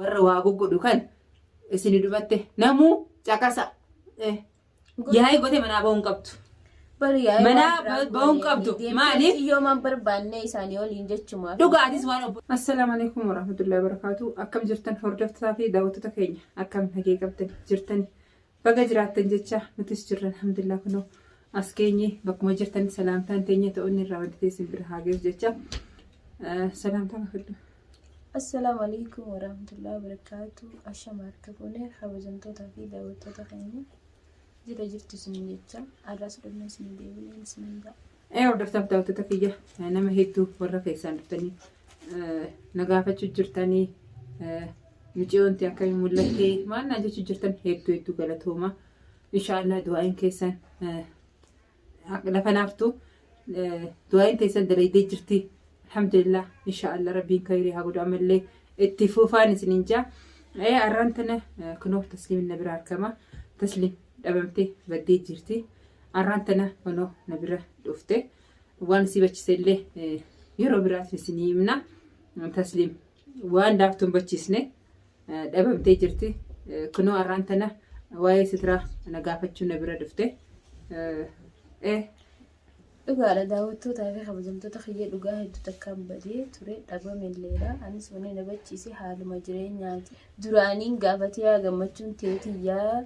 warra waa goggodhu kan isin dubatte namuu caqasa yaa'ii gote manaa ba'uun qabdu. Mana ba'uun qabdu maaliif yoo man barbaanne isaanii waliin jechuudha. Dhugaatis waan obbo. Assalaamu alaykum warahmatullahi wabarakatuh. Akkam jirtan hordoftoota fi daawwattoota keenya akkam nagee qabdan jirtan baga jiraattan jecha nutis jirran alhamdulillah kunoo as keenye bakkuma jirtan salaamtaan teenya ta'uun irraa wanti teessin bira haa geessu jecha salaamtaan fudhu. Assalaamu alaykum warahmatullahi wabarakatuh. Ashama harkaboonee kabajamtoota fi daawwattoota keenya. Jira jirtu isin jecha arraas dhumna isin deebiin isin daa. Hordoftoota daawwattoota kiyya nama hedduu warra keessaan dhuftanii nagaafachuu jirtanii micoonti akkamiin mul'attee maal naan jechuu jirtan hedduu galatooma. Inshaallah du'aayin keessan lafa naaftu du'aayin teessan dalaydee jirti. Alhamdulillah inshaallah rabbiin khayrii haa godhu amallee itti fufaan isiniin jaa. Arraan tana kunoo tasliimin na bira argama. Tasliim dhabamtee baddee jirti. Arraan tana kunoo na bira dhufte. Waan si bachiisellee yeroo biraatti isinii himna. Tasliim waan daaftuun bachiisne dhabamtee jirti. Kunoo arraan tana waa'ee sitiraa na gaafachuu na bira dhufte. Dhugaadha daawwattoota fi kabajamtoota kiyya dhugaa hedduu takkaan badee ture dhabamelleedha. Anis wanni na bachiise haaluma jireenyaati. Duraaniin gaafatee yaa gammachuun teetiyyaa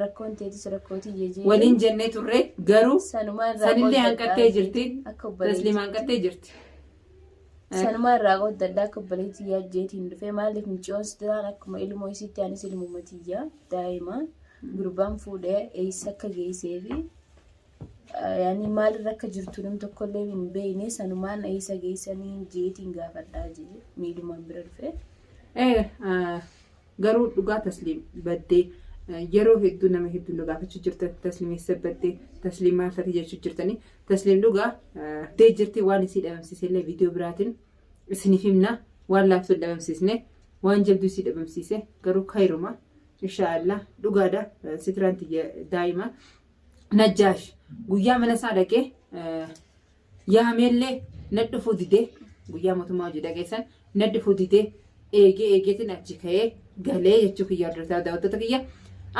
rakkoon teetis rakkootii jejee waliin jennee turre garuu sanillee hanqattee jirti. Tasliim hanqattee jirti. Sanumaan irraa qoodaddaa akka obboleetiyyaa jeetiin dhufee maaliif micoon sitiraan akkuma ilmoo isiitti anis ilmuumatiyyaa daa'ima gurbaan fuudhee eessa akka geessee fi yaani maalirra akka jirtu nam tokkollee hin beekne sanumaan eessa geessanii jeetiin gaafadhaa jee miidhumaan bira dhufe. Garuu dhugaa tasliim baddee yeroo hedduu nama hedduu nu gaafachuu jirtan tasliimeessa baddee tasliim maal taate jechuu jirtanii tasliim dhugaa dee jirti waan isii dhabamsiisellee viidiyoo biraatiin isiniif himna waan laaftuu dhabamsiisne waan jabduu isii dhabamsiise garuu kayruma inshaallah dhugaadha sitiraan daa'ima. Najjaash guyyaa mana isaa dhaqee yaameellee nadhufuu didee guyyaa mootummaa hojii dhaqeessan nadhufuu didee eegeetiin achi ka'ee galee jechuu kiyya hordoftoota daawwattoota kiyya.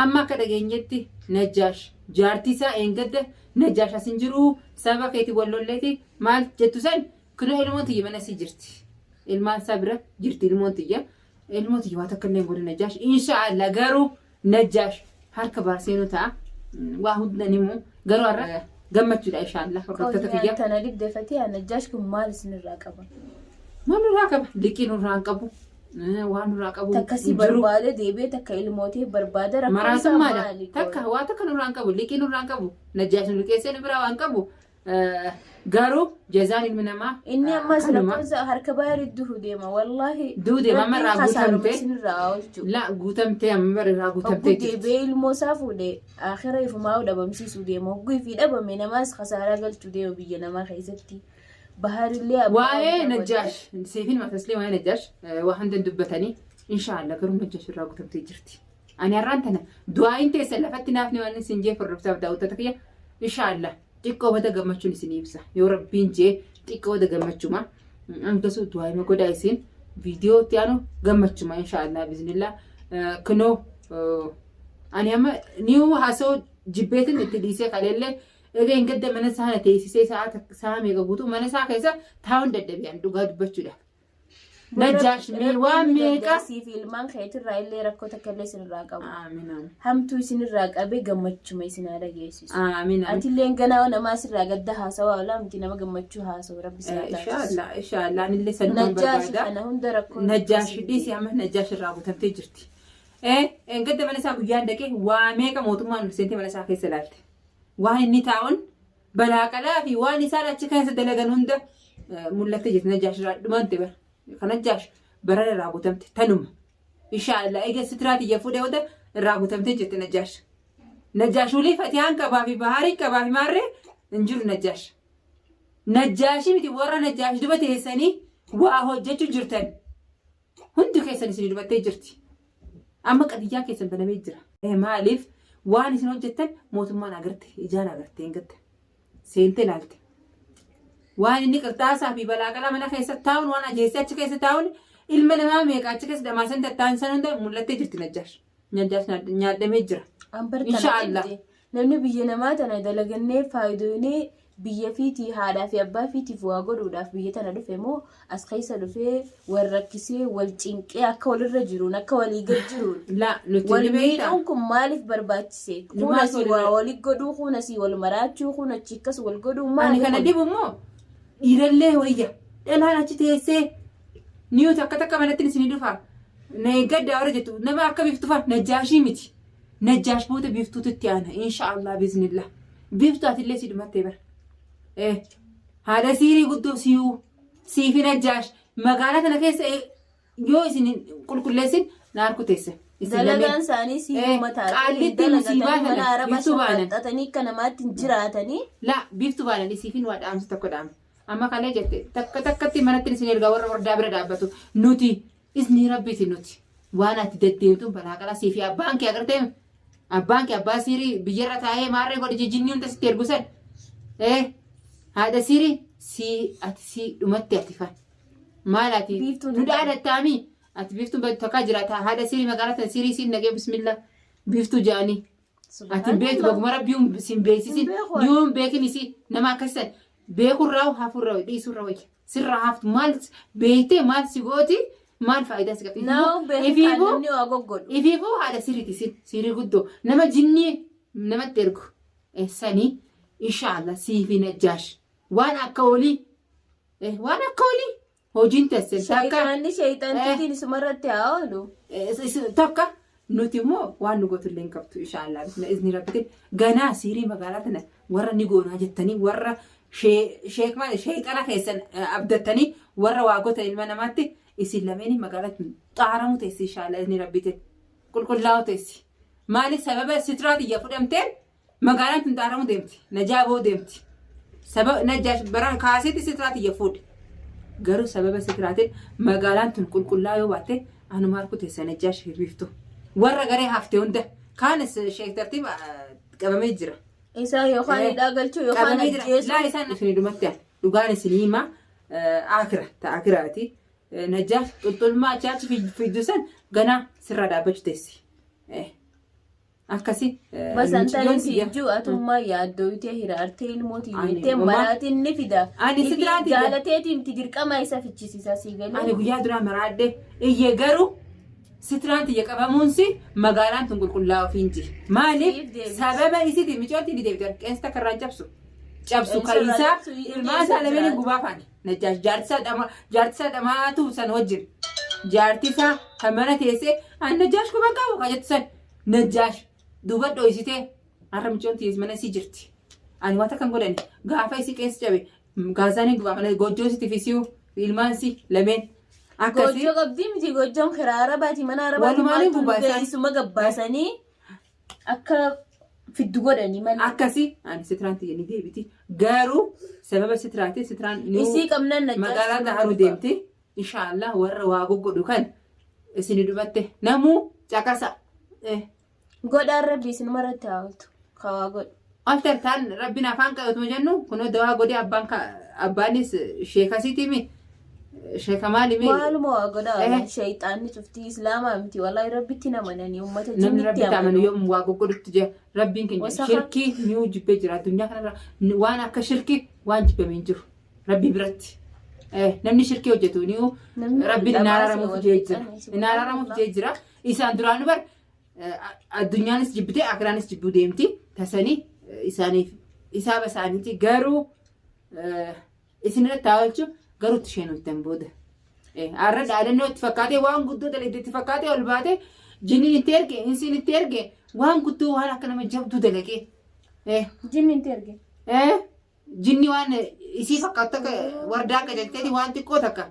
Amma akka dhageenyetti Najjaash jaartii isaa eengadda Najjaash asin jiru saba keetii wallolleeti maal jettu san kunoo ilmoon tiyya mana sii jirti. Ilmaan isaa bira jirti ilmoon tiyya waa takka illee godhu Najjaash inshaallah garuu Najjaash harka baarseenuu ta'a. Waa hundan immoo garuu har'a gammachuudha inshaallah hordoftoota kiyya. Tana dibdeefatee Najjaash kun maal isinirraa qaba? Maal nurraa qaba? Liqii nurraa qabu. Waan nurraa qabu. Takkasii barbaade deebee takka ilmootee barbaade maraasummaadha. Takka waa takka nurraa qabu liqii nurraa qabu Najjaash nu liqeessee nu biraa waan qabu garuu jazaan ilmi namaa inni ammas lakkoofsa harka baay'ee duhu deema wallaahi. Duhu deema amma irraa guutamte. La guutamte amma irraa guutamte. Deebee ilmoo isaa fuudhee akhira ifumaa dhabamsiisuu deema. Hogguu fi dhabame namaas khasaaraa galchuu deema biyya namaa keessatti. Baharillee waa'ee Najjaash seefin mataslee waa'ee Najjaash waa hundan dubbatanii inshaallah garuu Najjaash irraa guutamtee jirti. Ani har'aan tana du'aayin teessa lafatti naafni waan isin jee hordoftoota daawwattoota kiyya inshaallah xiqqoo wada gammachuun isin ibsa yoo rabbiin jee xiqqoo wada gammachuma angasuu du'aayima godhaa isin viidiyoo itti aanu gammachuma inshaallah biiznillah kunoo ani amma niu haasoo jibbeetin itti dhiisee kaleellee egaa gadda mana isaa teessisee sa'a meeqa guutuu mana isaa keessa taa'uun dadhabeen dhugaa dubbachuudha. Najjaash waan meeqa siif ilmaan keetirraa illee rakkoo takka illee isinirraa qabu. Hamtuu isinirraa qabee gammachuma isin haa dhageessisu. Atillee ganaa namaa sirraa gadda haasawaa oolaa miti nama gammachuu haasawaa rabbi isaa taasisu. Inshaallah anillee sanumaan barbaada. Najjaash dhiisii amma Najjaash irraa guutamtee jirti. Gadda mana isaa guyyaan dhaqee waa meeqa mootummaan seentee mana isaa keessa ilaalte. Waan inni taa'uun balaaqalaa fi waan isaan achi keessa dalagan hunda mul'attee jirti Najjaash irraa dhumante bara. Kan Najjaash bara irraa guutamte tanuma. Inshaallah egaa sitiraati fuudhee wada irraa guutamtee jirti Najjaash. Najjaash ulii Fatiyaan qabaa fi Bahaarii qabaa fi Maarree hin jiru Najjaash. Najjaashi miti warra Najjaash duba teessanii waa hojjechuu jirtan. Hundi keessan isin dubattee jirti. Amma qadiyyaa keessan banamee jira. Maaliif? Waan isin hojjettan mootummaan agarte ijaan agarte engatte seente ilaalte waan inni qirxaasaa fi balaaqala mana keessa taa'uun waan ajeessee achi keessa taa'uun ilma namaa meeqa achi keessa damaasan tattaan san hunda mul'attee jirti najjaash. Najjaash nyaadamee jira. Inshaallah. Namni biyya namaa tana dalagannee faayidoonii biyya fiitii haadhaa fi abbaa fiitiif waa godhuudhaaf biyya tana dhufe moo as keessa dhufee wal rakkisee wal cinqee akka walirra jiruun akka walii gad jiruun. Wal miidhuun kun maaliif barbaachise? Kunas waa walii godhuu kunas wal maraachuu kun achi akkas wal godhuu maaliif? Ani kana dibu moo dhiirallee wayya dhalaan achi teessee niyuuti akka takka manatti isin dhufa. Na eeggaddaa warra jettu nama akka biftufa najjaashii miti. Najjaash booda biftuutu itti aana inshaallah biiznillah. Biftu atillee si dhumattee bara. Haadha siirii guddoo siyuu siifi najjaash magaalaa kana keessa yoo isin qulqulleessin na harku teesse. Dalagaan isaanii siifuu mataatee dalagatanii mana araba shaqaxatanii akka namaatti jiraatanii. Laa biftu baananii siifin waa dhaamsi tokko dhaame. Amma kalee jette takka takkatti manatti isin ergaa warra wardaa bira dhaabbatu nuti isni rabbiiti nuti waan ati deddeemtuun balaa qalaa siifi abbaan kee agartee abbaan kee abbaa siirii biyyarra taa'ee maarree godhe jijjiinni hunda sitti ergusan. Haadha siirii si dhumatti ati fan maal ati nu dhaadhattaami ati biftuun tokko jiraata haadha siirii magaalaa tana siirii siin nagee bismillah biftuu jaanii ati beektu baguma rabbiin siin beeksisin niyoon beekinisi nama akkasisan beekurraa hafurraa dhiisurraa wayya sirraa haftu maal beektee maal si gooti maal faayidaa si qabdi ifiifuu haadha siriiti sirii guddoo nama jinnii namatti ergu sanii inshaallah siifi najjaash waan akka olii hojiin teessan shayxaantiin isumarratti haa oolu takka nuti immoo waan nu gootu illee hin qabtu inshaallah izni rabbitiin ganaa siirii magaalaa tana warra ni goonaa jettanii warra sheekana keessan abdattanii warra waa gootan ilma namaatti isin lameeni magaalaa xaaramu teessi inshaallah izni rabbitiin qulqullaa'u teessi maaliif sababa sitiraatiyya fudhamteen magaalaan tun xaaramu deemti najaaboo deemti sababa najjaash bara kaaseeti sitiraatiyya fuudhe garuu sababa sitiraatiin magaalaan tun qulqullaa yoo baatte anuma harku teessa najjaash hirriftu warra garee haftee hunda kaanis sheektartii qabamee jira. Isaa yookaan hidhaa galchuu yookaan ajjeesuu. Laa isaan isin dhumatti dhugaan isin hima akiraati najjaash qulqullummaa achaachi fiddusan ganaa sirra dhaabbachuu teessi. Akkasi. Basantaan siijuu atummaa yaaddoo itee hiraartee ilmooti yettee maraatiin ni fida. Ani sitiraati jaalateetiin dirqama isa fichisiisa siigalee. Ani guyyaa duraa maraadde iyyee garuu sitiraati qabamuunsi magaalaan tun qulqullaa'u fiinti. Maaliif sababa isiiti micooti ni deebitu qeensi takka irraa cabsu kaisaa ilmaan saalameen gubaa faani. Najjaash jaartisaa dhamaatu san wajjin jaartisaa kan mana teessee najjaash kuma qabu kan jettu san najjaash. Duuba dho'isitee har'a micoon tiyyees mana isii jirti. Ani wanta kan godhani gaafa isii qeensi cabe gaazaanii gubaa malee gojjoo isii tifisiyuu ilmaan isii lameen. Gojjoo qabdii miti gojjoon karaa arabaati mana arabaati maaltu isuma gabbaasanii akka fiddu godhanii malee. Akkasii ani sitiraan tiyyanii deebiti garuu sababa sitiraatii sitiraan isii qabnan magaalaa dhaharu deemti inshaallah warra waa goggodhu kan isin dhumatte namuu caqasa. Godhaan rabbi isin maratti haawwatu kawaa godhu. Altartaan rabbiin afaan qabatuma jennu kunoo dawaa godhee abbaanis sheekasiitimi sheeka maalimi. Maaluma waa godhaa shayxaanni cuftii islaamaa miti walaayi rabbitti namananii uummata namni rabbitti amanu yoom waa goggodhutti jira rabbiin keenya shirkii ni jibbee jira addunyaa kanarra waan akka shirkii waan jibbamee jiru rabbi biratti. Namni shirkii hojjetu ni rabbiin inaaraaramuuf jee jira isaan duraanu bar. Addunyaanis jibbitee akiraanis jibbuu deemti tasanii isaaniif isaaba isaaniiti garuu isinirratti haawalchu garuu itti isheen hojjetan booda. Har'a dhaadannoo itti fakkaatee waan guddoo dalagdee itti fakkaatee ol baatee jinniin itti erge insiin itti erge waan guddoo waan akka nama jabduu dalagee. Jinni itti erge. Jinni waan isii fakkaatu akka wardaa akka jalteeti waan xiqqoo takka.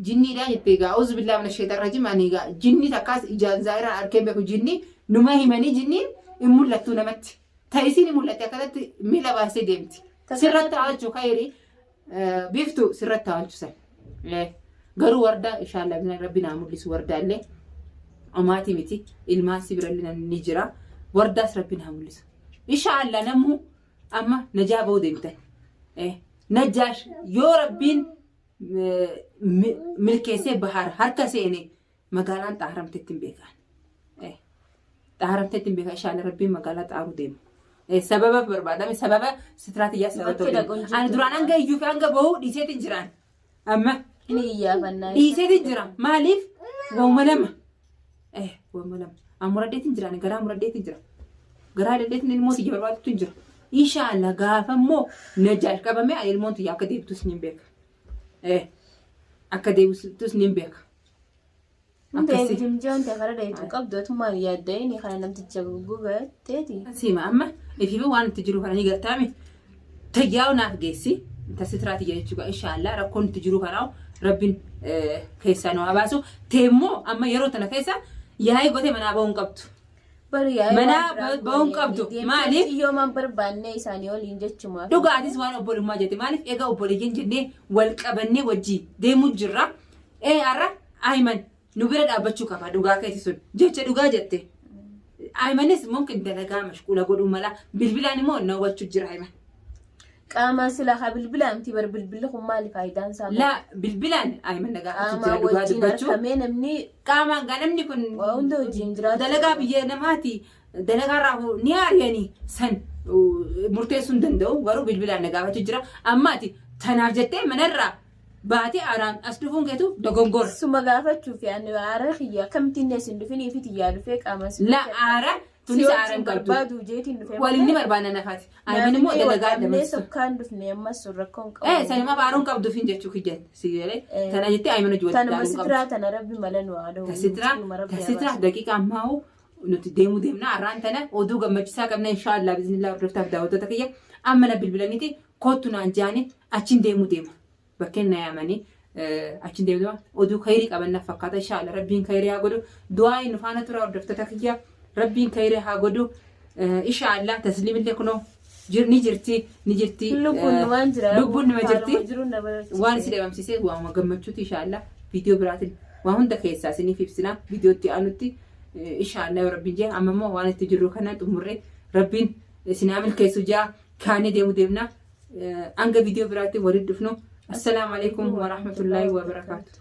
Jinniidhaan jettee egaa uzu billaa mana sheetan rajim ani egaa jinni takkaas ijaan zaayiraan arkeen beeku jinni numa himanii jinniin hin mul'attu namatti. Ta'isiin hin mul'atte akkanatti miila baasee deemti. Sirratti haalchuu ka'eerii biftu sirratti haalchu san. Garuu wardaa inshaallah rabbi naa mul'isu wardaallee amaatii miti ilmaan si birallee ni jira wardaas rabbi naa mul'isu. Inshaallah namuu amma najaa ba'uu deemtan. Najjaash yoo rabbiin milkeessee bahar harka seenee magaalaan xaaramteetti hin beekan. Xaaramteetti hin beekan inshallah rabbiin magaalaa xaaruu deema. Sababa barbaadame sababa istiraatiijii sababa ta'u. Ani duraan hanga iyyuu fi hanga bahu dhiiseetiin jiraan. Amma dhiiseetiin jira. Maaliif? Waanuma lama. Waanuma lama. Muraddeetiin jiraan garaa muraddeetiin jira. Garaa daddeetiin ilmoo tiyya barbaadatu hin jira. Inshallah gaafa immoo na jalqabame ilmoon tiyya akka deebitus ni beeka. Akka deebitus ni beeka. Akkasii. Jimjaan takara dheetu qabdootu maal yaadda inni kana namticha gubateeti. Siima amma ifiifuu waan itti jiru kana ni gartaame tayyaa'u naaf geessi tasitiraati jechuudha inshallah rakkoon itti jiru kanaa rabbiin keessaa nama baasu teemmoo amma yeroo tana keessa yaa'ii gotee manaa ba'uun qabdu. Manaa ba'uun qabdu maaliif? Yoomaan barbaannee isaanii waliin jechuudha. Dhugaatis waan obbolummaa jette maaliif egaa obboleeyyiin jennee wal qabannee wajjin deemuu jirra. Har'a Ayiman nu bira dhaabbachuu qaba dhugaa keessa sun jecha dhugaa jette. Ayimanis mumkin dalagaa mashquula godhuu mala bilbilaan immoo na hubachuu jira Ayiman. Qaama sila haa bilbilaan ti bar bilbilli kun maali faayidaan isaa? La bilbilaan Ayiman nagaa jira dhugaa dubbachuu. Qaamaan gaa namni kun dalagaa biyya namaati dalagaa irraa ni aariyanii san murteessuu hin danda'u garuu bilbilaan nagaafachuu jira. Ammaati tanaaf jettee manarraa baatee aaraan as dhufuun keetu dogongora. Suma gaafachuuf yaadne aara xiyyaa kamtiin neessin dhufanii fi xiyyaa dhufee qaama sila. La aara tunis aaran barbaadu jeetiin dhufee. Waliin ni barbaadna nafaati. Ayiman immoo dalagaa dameessu. Sokkaan dhufne ammas rakkoon qabu. Sanima baaruun qabduuf hin jechuu kijjan sigalee. Tana jettee Ayiman hojii waliin ilaaluu qabdu. Tanuma sitiraa tana rabbi mala nu haadha. Tasitiraa daqiiqa ammaa nuti deemna arraan tana oduu gammachiisaa qabna inshallah biiznillah hordoftaaf daawwattoota kiyya amma na bilbilaniiti kootu naan jaanii achiin deema. Bakkeen na yaamanii achiin deemnuma oduu khayrii qabannaaf fakkaata inshallah rabbiin khayrii haa godhu du'aa inni faana tura hordoftoota kiyya rabbiin khayrii haa godhu inshallah tasliimillee kunoo ni jirti lubbuun nima jirti waan si dhabamsiisee waan gammachuuti inshallah viidiyoo biraatiin waan hunda keessaa isiniif ibsina viidiyootti aanutti inshallah rabbiin jee amma immoo waan itti jirru kana xumurree rabbiin isinaa milkeessu jaa kaanee deemna hanga viidiyoo biraatti walitti dhufnu. السلام عليكم ورحمة الله وبركاته.